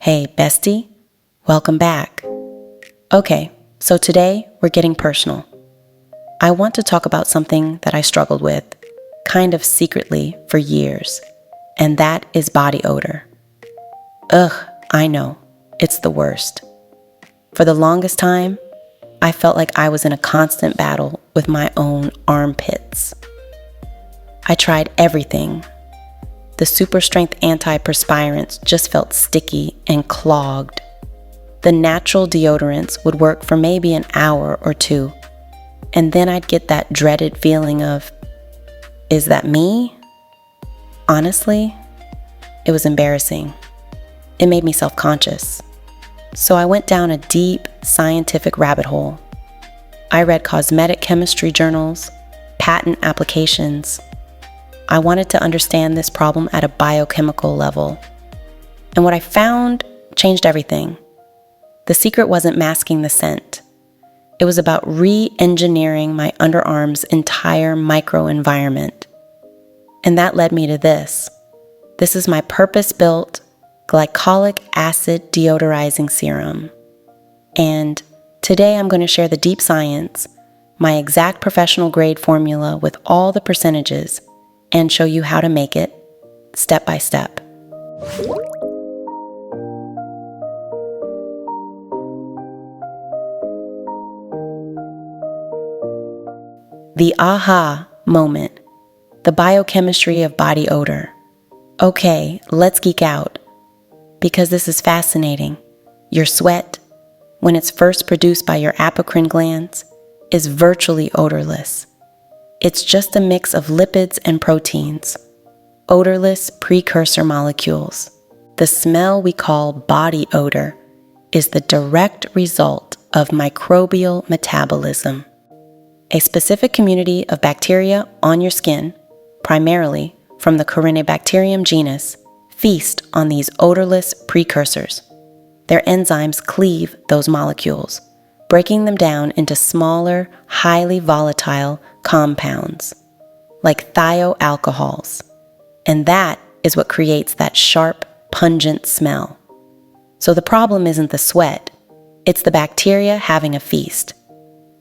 Hey, Bestie, welcome back. Okay, so today we're getting personal. I want to talk about something that I struggled with, kind of secretly, for years, and that is body odor. Ugh, I know, it's the worst. For the longest time, I felt like I was in a constant battle with my own armpits. I tried everything. The super strength antiperspirants just felt sticky and clogged. The natural deodorants would work for maybe an hour or two, and then I'd get that dreaded feeling of, is that me? Honestly, it was embarrassing. It made me self-conscious. So I went down a deep scientific rabbit hole. I read cosmetic chemistry journals, patent applications. I wanted to understand this problem at a biochemical level. And what I found changed everything. The secret wasn't masking the scent. It was about re-engineering my underarm's entire microenvironment. And that led me to this. This is my purpose-built Glycolic Acid Deodorizing Serum. And today I'm going to share the deep science, my exact professional grade formula with all the percentages, and show you how to make it step by step. The aha moment, the biochemistry of body odor. Okay, let's geek out, because this is fascinating. Your sweat, when it's first produced by your apocrine glands, is virtually odorless. It's just a mix of lipids and proteins, odorless precursor molecules. The smell we call body odor is the direct result of microbial metabolism. A specific community of bacteria on your skin, primarily from the Corynebacterium genus, feast on these odorless precursors. Their enzymes cleave those molecules, breaking them down into smaller, highly volatile compounds, like thioalcohols. And that is what creates that sharp, pungent smell. So the problem isn't the sweat, it's the bacteria having a feast.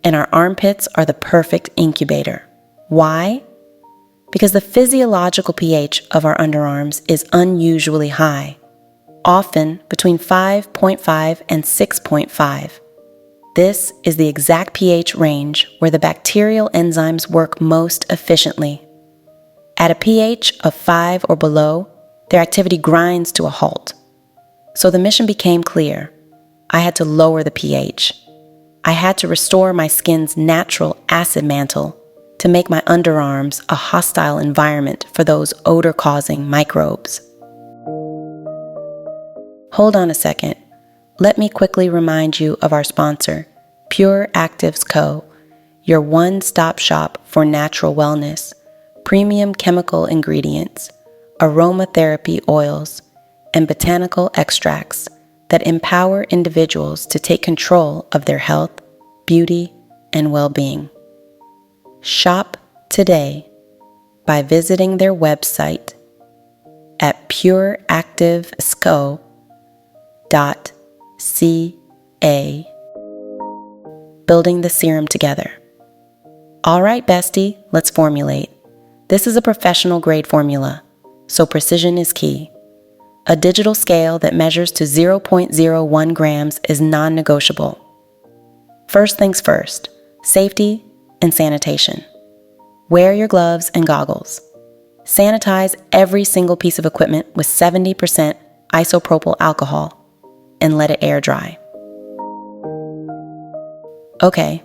And our armpits are the perfect incubator. Why? Because the physiological pH of our underarms is unusually high, often between 5.5 and 6.5. This is the exact pH range where the bacterial enzymes work most efficiently. At a pH of 5 or below, their activity grinds to a halt. So the mission became clear. I had to lower the pH. I had to restore my skin's natural acid mantle to make my underarms a hostile environment for those odor-causing microbes. Hold on a second. Let me quickly remind you of our sponsor, Pure Actives Co., your one-stop shop for natural wellness, premium chemical ingredients, aromatherapy oils, and botanical extracts that empower individuals to take control of their health, beauty, and well-being. Shop today by visiting their website at pureactivesco.ca. Building the serum together. All right, Bestie, let's formulate. This is a professional grade formula, so precision is key. A digital scale that measures to 0.01 grams is non-negotiable. First things first, safety and sanitation. Wear your gloves and goggles. Sanitize every single piece of equipment with 70% isopropyl alcohol and let it air dry. Okay,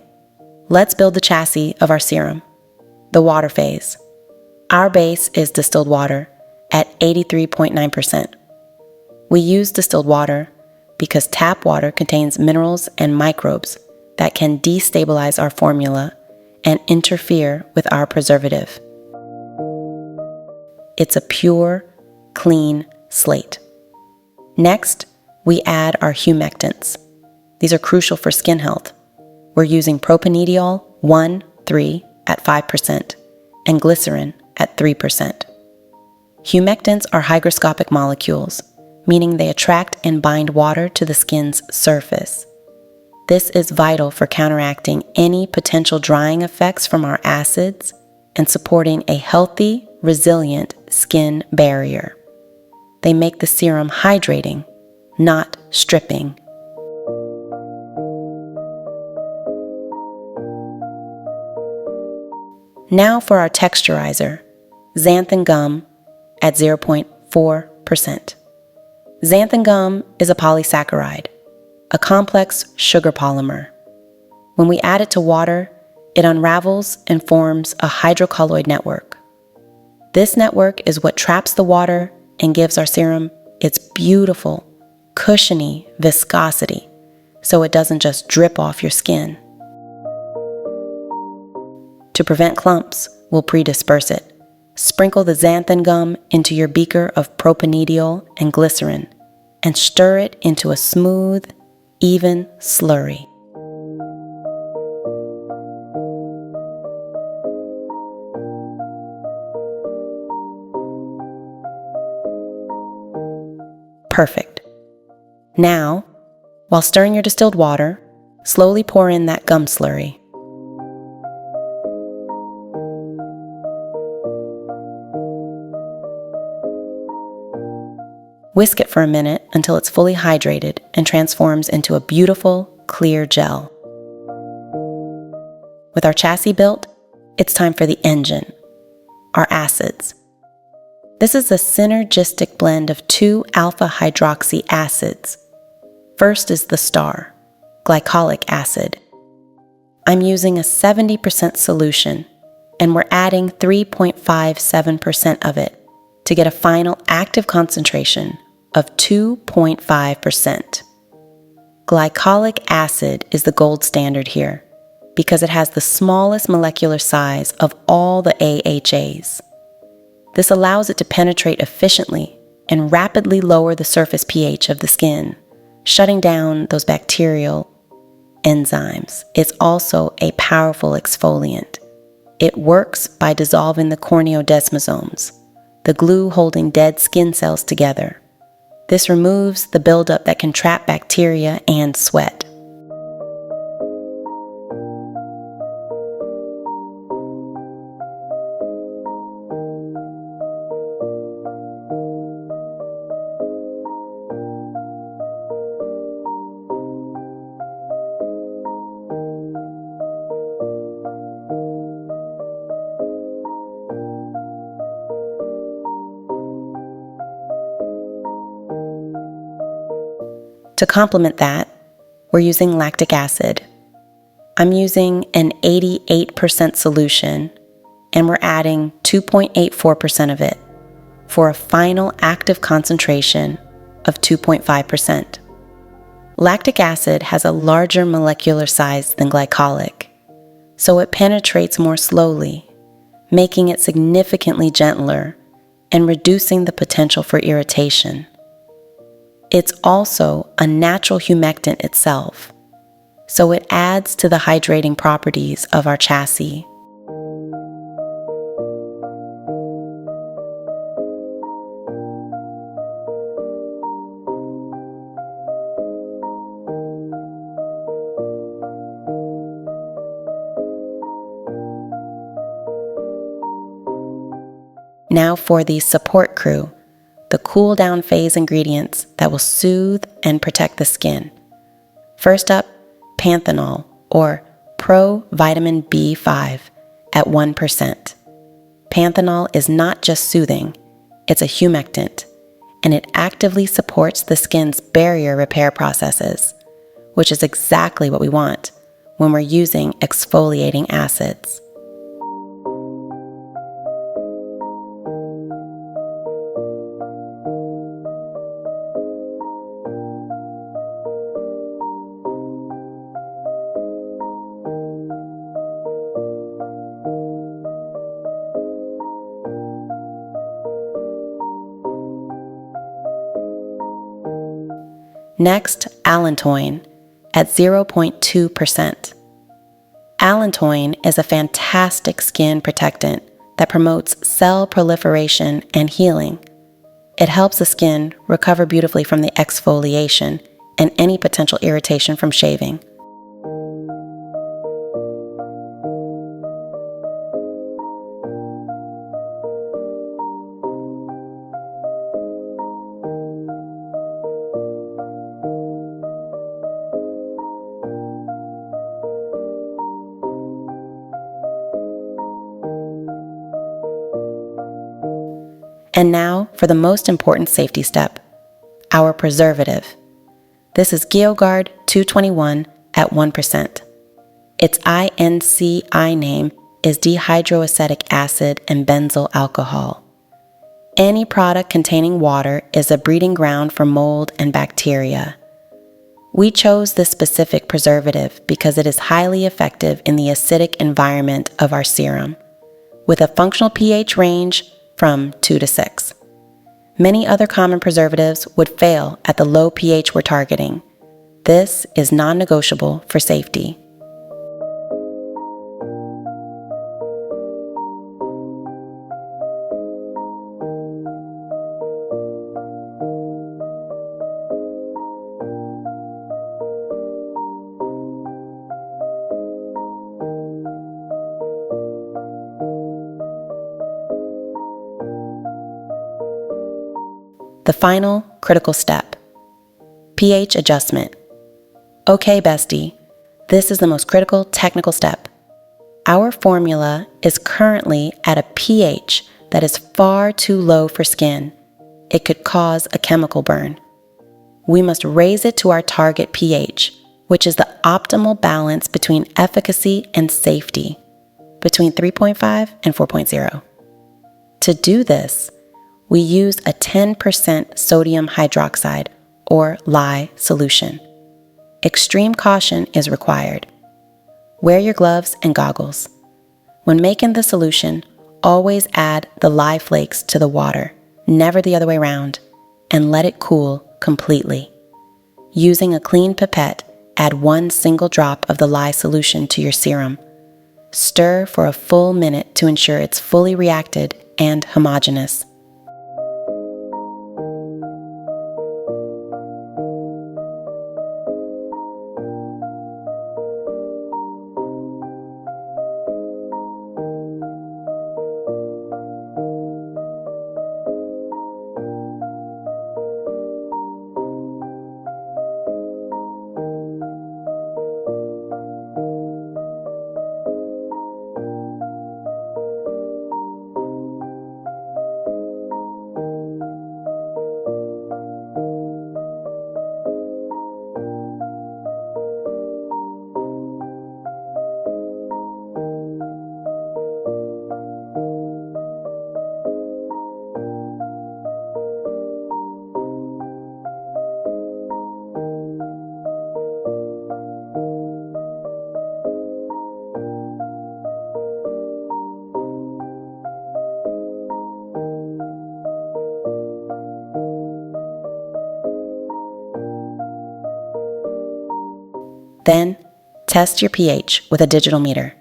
let's build the chassis of our serum, the water phase. Our base is distilled water at 83.9%. We use distilled water because tap water contains minerals and microbes that can destabilize our formula and interfere with our preservative. It's a pure, clean slate. Next, we add our humectants. These are crucial for skin health. We're using propanediol 1,3 at 5% and glycerin at 3%. Humectants are hygroscopic molecules meaning they attract and bind water to the skin's surface. This is vital for counteracting any potential drying effects from our acids and supporting a healthy, resilient skin barrier. They make the serum hydrating, not stripping. Now for our texturizer, xanthan gum at 0.4%. Xanthan gum is a polysaccharide, a complex sugar polymer. When we add it to water, it unravels and forms a hydrocolloid network. This network is what traps the water and gives our serum its beautiful, cushiony viscosity, so it doesn't just drip off your skin. To prevent clumps, we'll pre-disperse it. Sprinkle the xanthan gum into your beaker of propanediol and glycerin and stir it into a smooth, even slurry. Perfect. Now, while stirring your distilled water, slowly pour in that gum slurry. Whisk it for a minute until it's fully hydrated and transforms into a beautiful, clear gel. With our chassis built, it's time for the engine, our acids. This is a synergistic blend of 2 alpha-hydroxy acids. First is the star, glycolic acid. I'm using a 70% solution, and we're adding 3.57% of it to get a final active concentration of 2.5%. Glycolic acid is the gold standard here because it has the smallest molecular size of all the AHAs. This allows it to penetrate efficiently and rapidly lower the surface pH of the skin, shutting down those bacterial enzymes. It's also a powerful exfoliant. It works by dissolving the corneodesmosomes, the glue holding dead skin cells together. This removes the buildup that can trap bacteria and sweat. To complement that, we're using lactic acid. I'm using an 88% solution, and we're adding 2.84% of it for a final active concentration of 2.5%. Lactic acid has a larger molecular size than glycolic, so it penetrates more slowly, making it significantly gentler and reducing the potential for irritation. It's also a natural humectant itself, so it adds to the hydrating properties of our chassis. Now for the support crew, the cool down phase ingredients that will soothe and protect the skin. First up, panthenol, or pro-vitamin B5 at 1%. Panthenol is not just soothing, it's a humectant, and it actively supports the skin's barrier repair processes, which is exactly what we want when we're using exfoliating acids. Next, allantoin at 0.2%. Allantoin is a fantastic skin protectant that promotes cell proliferation and healing. It helps the skin recover beautifully from the exfoliation and any potential irritation from shaving. And now for the most important safety step, our preservative. This is GeoGuard 221 at 1%. Its INCI name is dihydroacetic acid and benzyl alcohol. Any product containing water is a breeding ground for mold and bacteria. We chose this specific preservative because it is highly effective in the acidic environment of our serum, with a functional pH range from 2 to 6. Many other common preservatives would fail at the low pH we're targeting. This is non-negotiable for safety. The final critical step, pH adjustment. Okay, Bestie, this is the most critical technical step. Our formula is currently at a pH that is far too low for skin. It could cause a chemical burn. We must raise it to our target pH, which is the optimal balance between efficacy and safety, between 3.5 and 4.0. To do this, we use a 10% sodium hydroxide, or lye, solution. Extreme caution is required. Wear your gloves and goggles. When making the solution, always add the lye flakes to the water, never the other way around, and let it cool completely. Using a clean pipette, add 1 single drop of the lye solution to your serum. Stir for a full minute to ensure it's fully reacted and homogeneous. Then, test your pH with a digital meter.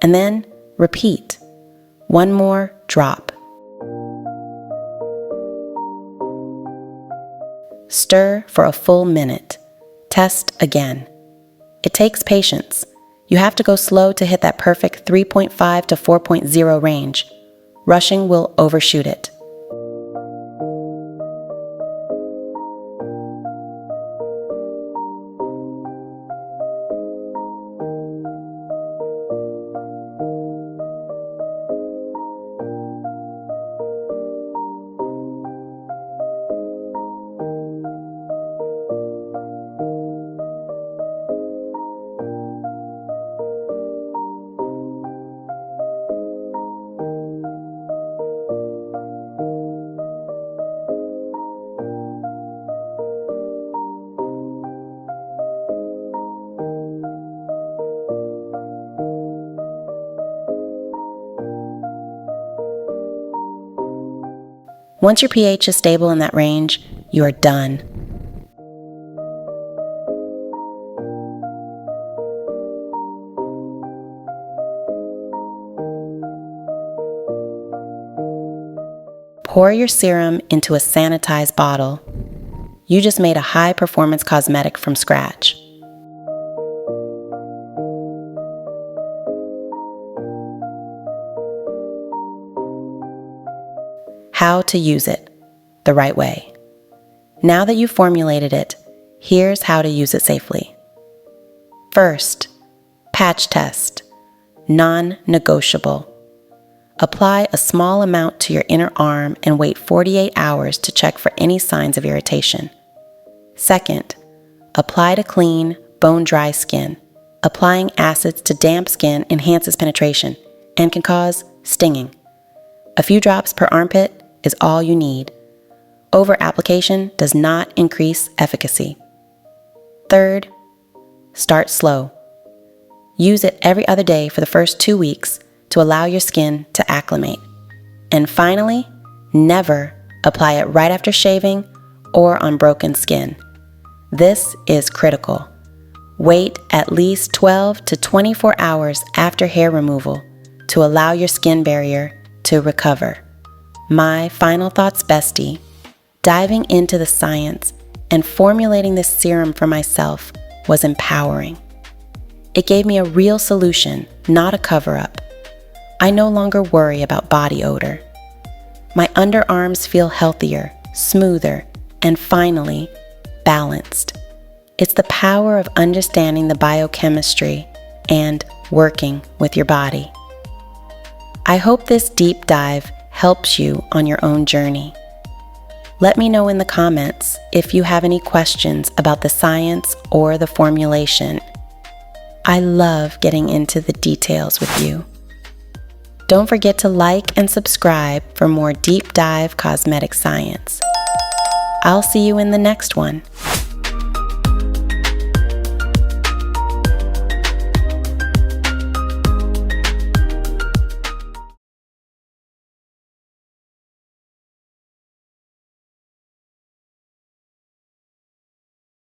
And then repeat. 1 more drop. Stir for a full minute. Test again. It takes patience. You have to go slow to hit that perfect 3.5 to 4.0 range. Rushing will overshoot it. Once your pH is stable in that range, you are done. Pour your serum into a sanitized bottle. You just made a high-performance cosmetic from scratch. How to use it the right way. Now that you've formulated it, here's how to use it safely. First, patch test. Non-negotiable. Apply a small amount to your inner arm and wait 48 hours to check for any signs of irritation. Second, apply to clean, bone-dry skin. Applying acids to damp skin enhances penetration and can cause stinging. A few drops per armpit is all you need. Over-application does not increase efficacy. Third, start slow. Use it every other day for the first 2 weeks to allow your skin to acclimate. And finally, never apply it right after shaving or on broken skin. This is critical. Wait at least 12 to 24 hours after hair removal to allow your skin barrier to recover. My final thoughts, Bestie. Diving into the science and formulating this serum for myself was empowering. It gave me a real solution, not a cover-up. I no longer worry about body odor. My underarms feel healthier, smoother, and finally, balanced. It's the power of understanding the biochemistry and working with your body. I hope this deep dive helps you on your own journey. Let me know in the comments if you have any questions about the science or the formulation. I love getting into the details with you. Don't forget to like and subscribe for more deep dive cosmetic science. I'll see you in the next one.